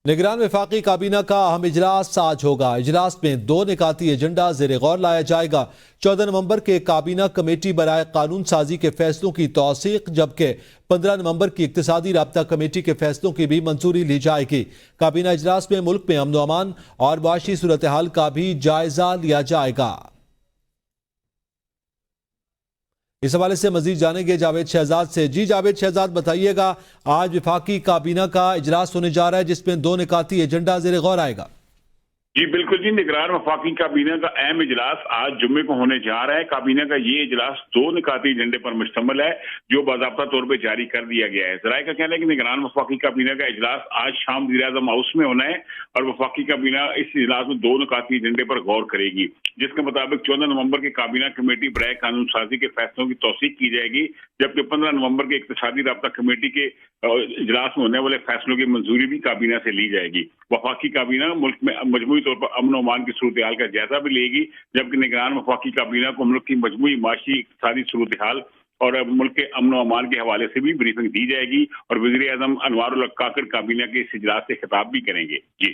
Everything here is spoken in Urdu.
نگران وفاقی کابینہ کا اہم اجلاس آج ہوگا۔ اجلاس میں 2 نکاتی ایجنڈا زیر غور لایا جائے گا۔ 14 نومبر کے کابینہ کمیٹی برائے قانون سازی کے فیصلوں کی توثیق، جبکہ 15 نومبر کی اقتصادی رابطہ کمیٹی کے فیصلوں کی بھی منظوری لی جائے گی۔ کابینہ اجلاس میں ملک میں امن و امان اور معاشی صورتحال کا بھی جائزہ لیا جائے گا۔ اس حوالے سے مزید جانیں گے جاوید شہزاد سے۔ جی جاوید شہزاد، بتائیے گا، آج وفاقی کابینہ کا اجلاس ہونے جا رہا ہے جس میں 2 نکاتی ایجنڈا زیر غور آئے گا۔ جی بالکل جی، نگران وفاقی کابینہ کا اہم اجلاس آج جمعے کو ہونے جا رہا ہے۔ کابینہ کا یہ اجلاس 2 نکاتی ایجنڈے پر مشتمل ہے جو باضابطہ طور پہ جاری کر دیا گیا ہے۔ ذرائع کا کہنا ہے کہ نگران وفاقی کابینہ کا اجلاس آج شام وزیر اعظم ہاؤس میں ہونا ہے اور وفاقی کابینہ اس اجلاس میں 2 نکاتی ایجنڈے پر غور کرے گی، جس کے مطابق 14 نومبر کے کابینہ کمیٹی برائے قانون سازی کے فیصلوں کی توثیق کی جائے گی، جبکہ 15 نومبر کے اقتصادی رابطہ کمیٹی کے اجلاس میں ہونے والے فیصلوں کی منظوری بھی کابینہ سے لی جائے گی۔ وفاقی کابینہ ملک میں مجموعی طور پر امن و امان کی صورتحال کا جائزہ بھی لے گی، جبکہ نگران وفاقی کابینہ کو ملک کی مجموعی معاشی اقتصادی صورتحال اور ملک کے امن و امان کے حوالے سے بھی بریفنگ دی جائے گی، اور وزیر اعظم انوار الحق کاکڑ کابینہ کے اس اجلاس سے خطاب بھی کریں گے۔ جی